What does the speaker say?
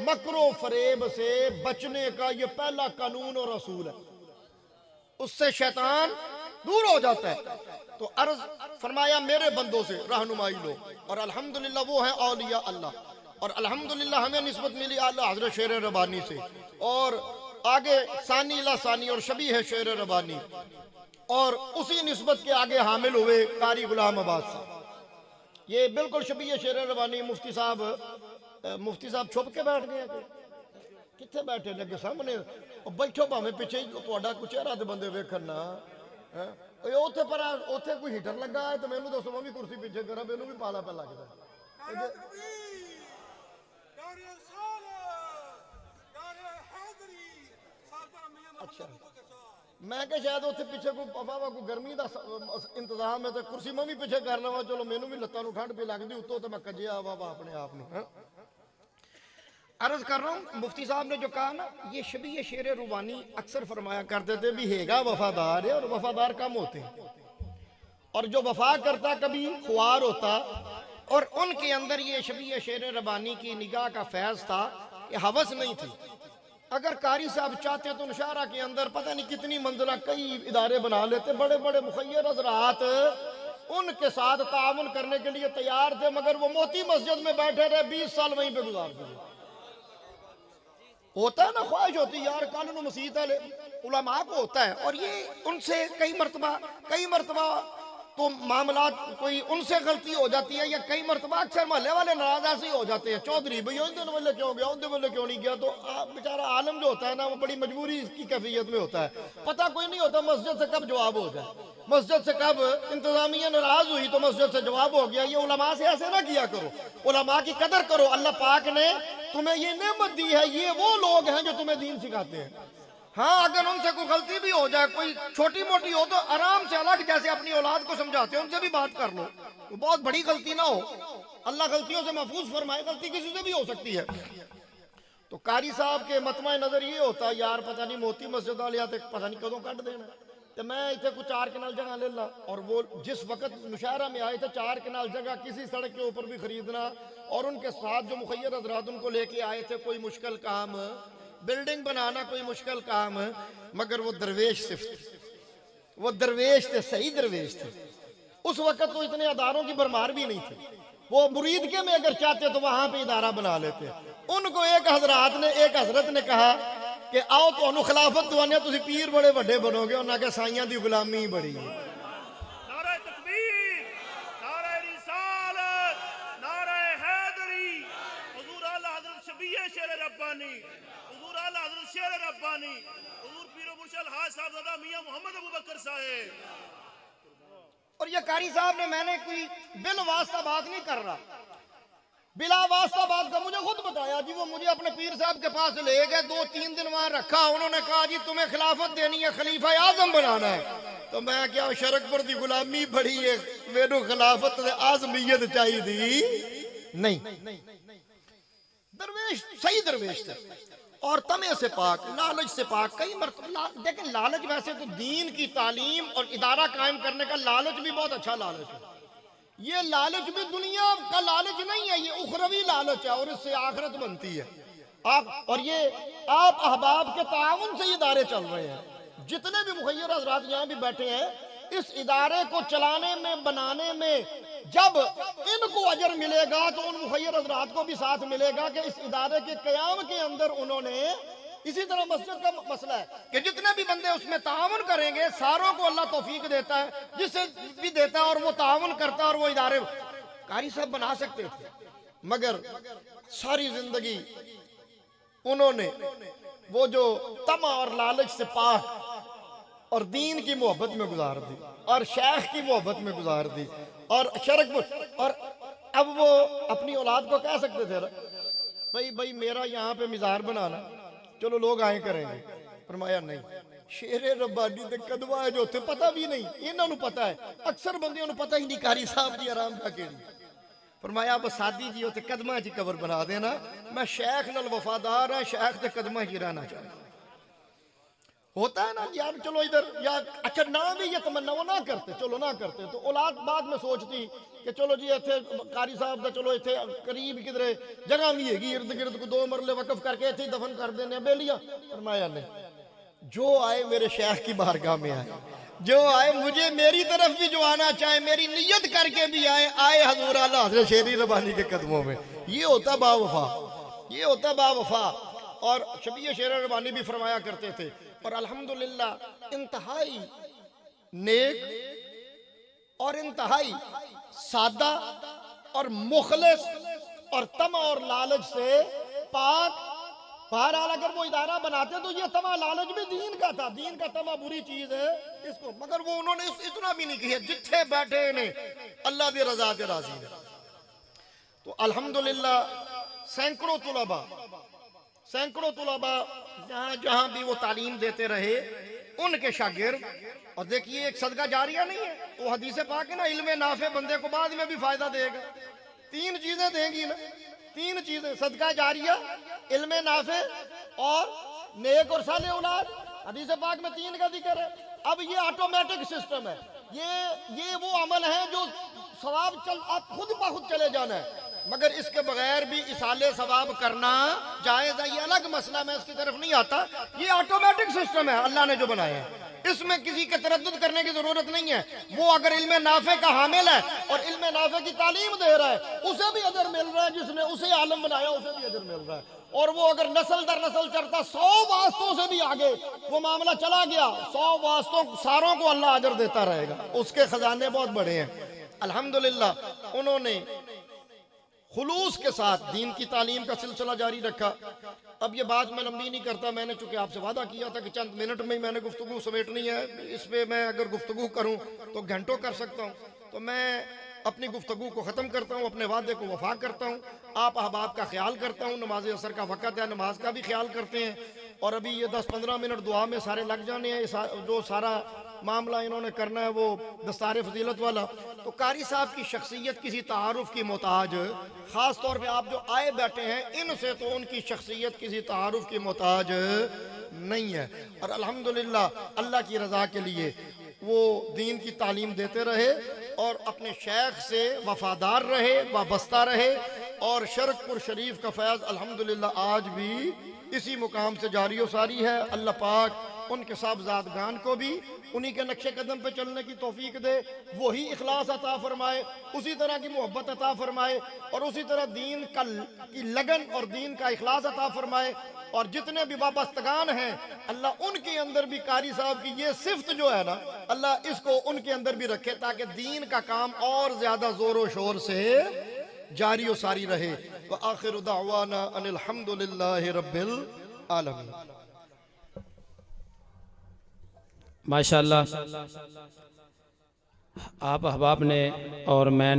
मकरो फरेब से बचने का ये पहला कानून और असूल है, उससे शैतान दूर हो जाता है। तो अर्ज फरमाया मेरे बंदों से रहनुमाई लो, और अल्हम्दुलिल्लाह वो है औलिया अल्लाह, और अल्हम्दुलिल्लाह हमें निस्बत मिली आला हजरत शेर रबानी से, और आगे सानी ला सानी और शबी है शेर रबानी, और उसी निस्बत के आगे हामिल हुए कारी गुलाम अब्बास साहब। ये बिल्कुल शबी है शेर रबानी। मुफ्ती साहब छुप के बैठ गए, कितने बैठे ने के सामने बैठो, भावे पिछे कुछ चेहरा तो बंदे वेखन ना उथे पर उथे कोई हीटर लगा है तो मैनू दसो मैं भी कुर्सी पीछे करा, मैनू भी पाला पै लगता। अच्छा मैं क्या शायद उथे पीछे कोई बाबा कोई गर्मी का इंतजाम है तो कुर्सी मैं भी पीछे कर लवा, चलो मैनू भी लत्तां नूं ठंड पी लगती, उत्तों तो मैं कजिया बाबा अपने आप नूं। अर्ज कर रहा हूँ मुफ्ती साहब ने जो कहा ना, ये शबी शेर रूबानी अक्सर फरमाया करते थे भी हेगा वफादार है और वफादार कम होते हैं, और जो वफा करता कभी ख्वार होता। और उनके अंदर ये शबी शेर रबानी की निगाह का फैज था, ये हवस नहीं थी। अगर कारी साहब चाहते तो नशारा के अंदर पता नहीं कितनी मंजिला कई इदारे बना लेते, बड़े बड़े मुखैर हज़रात उनके साथ ताउन करने के लिए तैयार थे, मगर वो मोती मस्जिद में बैठे रहे, 20 साल वहीं पे गुजार दिए। होता है ना, ख्वाहिश होती यार कल नूं मसीत है, उलमा को होता है, और ये उनसे कई मरतबा तो मामला कोई उनसे गलती हो जाती है, या कई मरतबा अक्सर मोहल्ले वाले नाराज ऐसे ही हो जाते हैं, चौधरी भैया उन वाले क्यों गया, उन वाले क्यों नहीं गया। तो बेचारा आलम जो होता है ना, वो बड़ी मजबूरी की कैफियत में होता है, पता कोई नहीं होता मस्जिद से कब जवाब हो जाए, मस्जिद से कब इंतजामिया नाराज हुई तो मस्जिद से जवाब हो गया। ये उलमा से ऐसे ना किया करो, उलमा की कदर करो। अल्लाह पाक ने तुम्हें ये नेमत दी है, ये वो लोग हैं जो तुम्हें दीन सिखाते हैं। हाँ, अगर उनसे कोई गलती भी हो जाए, कोई छोटी मोटी हो, तो आराम से अलग जैसे अपनी औलाद को समझाते हैं उनसे भी बात कर लो, वो बहुत बड़ी गलती ना हो। अल्लाह गलतियों से महफूज फरमाए, गलती किसी से भी हो सकती है। तो कारी साहब के मतमा नजर ये होता यार पता नहीं मोती मस्जिद वाले आते पता नहीं कदों कट देना, तो मैं इतने कुछ 4 कनाल जगह ले ला। और वो जिस वक्त मुशायरा में आए थे 4 कनाल जगह किसी सड़क के ऊपर भी खरीदना, और उनके साथ जो मुखैर हज़रात उनको लेके आए थे, कोई मुश्किल काम, बिल्डिंग बनाना कोई मुश्किल काम, मगर वो दरवेश सिर्फ थे, वो दरवेश थे, सही दरवेश थे। उस वक्त तो इतने अदारों की भरमार भी नहीं थी, वो मुरीद के में अगर चाहते तो वहां पे इदारा बना लेते। उनको एक हजरत ने कहा कि आओ तो खिलाफत दुआने, तुम पीर बड़े बड़े बनोगे, उन्होंने कहा साइयां दी गुलामी ही बड़ी है। नारे तकबीर, नारे रिसालत, नारे हैदरी, हुजूर आला हज़रत शबी शेर रब्बानी, हुजूर आला हज़रत शेर रब्बानी, हुजूर पीर मुर्शिद हाज साहबजादा मियां मोहम्मद अबू बकर साहब। और ये कारी साहब ने, मैंने कोई बिल वास्ता बात नहीं कर रहा, बिला वास्ता बात का मुझे खुद बताया जी। वो मुझे अपने पीर साहब के पास ले गए, 2-3 दिन वहां रखा, उन्होंने कहा जी तुम्हें खिलाफत देनी है, खलीफा आजम बनाना है। तो मैं क्या शरकपुर की गुलामी बड़ी है, मेनू खिलाफत आजमियत चाहिए थी नहीं। दरवेश सही दरवेश थे, और तमे से पाक, लालच से पाक। कई मरतबा देखें, लालच वैसे तो दीन की तालीम और इदारा कायम करने का लालच भी बहुत अच्छा लालच है। ये लालच भी दुनिया का लालच नहीं है, ये उखरवी लालच है, और इससे आखिरत बनती है। और ये आप अहबाब के ताउन से इदारे चल रहे हैं। जितने भी मुखैर हज़रात यहाँ भी बैठे हैं, इस इदारे को चलाने में, बनाने में जब इनको अजर मिलेगा तो उन मुखैर हज़रात को भी साथ मिलेगा कि इस इदारे के क़याम के अंदर उन्होंने, इसी तरह मस्जिद का मसला है कि जितने भी बंदे उसमें ताउन करेंगे, सारों को अल्लाह तौफीक देता है, जिससे भी देता है, और वो ताउन करता है, और वो इदारे कारी साहब बना सकते थे, मगर सारी जिंदगी उन्होंने वो जो तमा और लालच से पाक और दीन की मोहब्बत में गुजार दी, और शेख की मोहब्बत में गुजार दी, और शरक। और अब वो अपनी औलाद को कह सकते थे भाई मेरा यहाँ पे मिज़ार बनाना, चलो लोग आए करेंगे। फरमाया नहीं, शेरे रब्बानी दे कदमा है जो थे पता भी नहीं, इन्होंने पता है, अक्सर बंदियों को पता ही नहीं कारी साहब की आराम का केड़ी। फरमाया अब सादी जी उत्ते कदमा च कबर बना देना, मैं शेख नाल वफादार हाँ, शेख के कदमा च रहना चाहता। होता है ना यार, चलो इधर या अच्छा ना भी ये तमन्ना वो ना करते, चलो ना करते तो औलाद बाद में सोचती कि चलो जी इतने कारी साहब का चलो इतने करीब किधरे जगह भी हैगी इर्द गिर्द को 2 मरले वकफ करके इतने दफन कर देने बेलिया। फरमाया ने जो आए मेरे शेख की बारगाह में आए, जो आए मुझे मेरी तरफ भी जो आना चाहे मेरी नियत करके भी आए, आए हजूर आला हज़रत शेरी रब्बानी के कदमों में। ये होता बावफा, ये होता बावफा। और शबीर शेर रब्बानी भी फरमाया करते थे और अल्हम्दुलिल्लाह इंतहाई नेक और इंतहाई सादा और मुखलिस और तमा और लालच से पाक। बहरहाल अगर वो इदारा बनाते तो ये तमा लालच भी दीन का था, दीन का तमा बुरी चीज है इसको, मगर वो उन्होंने इतना भी नहीं किया जिथे बैठे ने अल्लाह की रजा के राजी ने। तो अल्हम्दुलिल्लाह सैकड़ों तुलबा जहाँ जहाँ भी वो तालीम देते रहे उनके शागिर्द। और देखिए एक सदका जारिया नहीं है, वो हदीस पाक है ना, इल्मे नाफे बंदे को बाद में भी फायदा देगा। 3 चीजें देंगी ना, 3 चीजें, सदका जारिया, इल्मे नाफे और नेक और साले औलाद। हदीस पाक में 3 का जिक्र है। अब ये ऑटोमेटिक सिस्टम है, ये वो अमल है जो सवाब आप खुद ब खुद चले जाना है, मगर इसके बगैर भी इसाले सवाब करना जायज़ है, ये अलग मसला, मैं इसकी तरफ नहीं आता। ये ऑटोमेटिक सिस्टम है अल्लाह ने जो बनाया है, इसमें किसी के तरद्दुद करने की जरूरत नहीं है। वो अगर इल्मे नाफे का हामिल है और इल्मे नाफे की तालीम दे रहा है उसे भी अजर मिल रहा है, जिसने उसे आलम बनाया उसे भी अजर मिल रहा है। और वो अगर नस्ल दर नस्ल चढ़ता 100 वास्तों से भी आगे वो मामला चला गया, 100 वास्तों सारों को अल्लाह अजर देता रहेगा, उसके खजाने बहुत बड़े हैं। अल्हम्दुलिल्लाह उन्होंने खुलूस के साथ दीन की तालीम का सिलसिला जारी रखा। अब ये बात मैं लंबी नहीं करता, मैंने चूंकि आपसे वादा किया था कि चंद मिनट में ही मैंने गुफ्तगू समेटनी है, इस पे मैं अगर गुफ्तगू करूं तो घंटों कर सकता हूं, तो मैं अपनी गुफ्तगू को ख़त्म करता हूं, अपने वादे को वफा करता हूं, आप अहबाब का ख्याल करता हूं। नमाज असर का वक़्त है, नमाज का भी ख्याल करते हैं। और अभी ये 10-15 मिनट दुआ में सारे लग जाने हैं, जो सारा मामला इन्होंने करना है वो दस्तार फजीलत वाला। तो कारी साहब की शख्सियत किसी तारुफ की मोहताज, ख़ास तौर पे आप जो आए बैठे हैं इनसे तो उनकी शख्सियत किसी तारुफ की मोहताज नहीं है। और अल्हम्दुलिल्लाह अल्लाह की रज़ा के लिए वो दीन की तालीम देते रहे और अपने शेख से वफादार रहे, वाबस्ता रहे। और शरकपुर शरीफ का फैज़ अल्हम्दुलिल्लाह आज भी इसी मुकाम से जारी व सारी है। अल्लाह पाक उनके साहबजादगान को भी उन्हीं के नक्शे कदम पे चलने की तौफीक दे, वही इखलास अता फरमाए, उसी तरह की मोहब्बत अता फरमाए और उसी तरह दीन की लगन और दीन का इखलास अता फरमाए। और जितने भी वाबस्तगान हैं अल्लाह उनके अंदर भी कारी साहब की ये सिफ्त जो है ना, अल्लाह इसको उनके अंदर भी रखे ताकि दीन का काम और ज्यादा जोर शोर से जारी व सारी रहे। व आखिर दावाना अनिल हम्दुलिल्लाहि रब्बिल आलमीन। माशाअल्लाह आप अहबाब ने और मैंने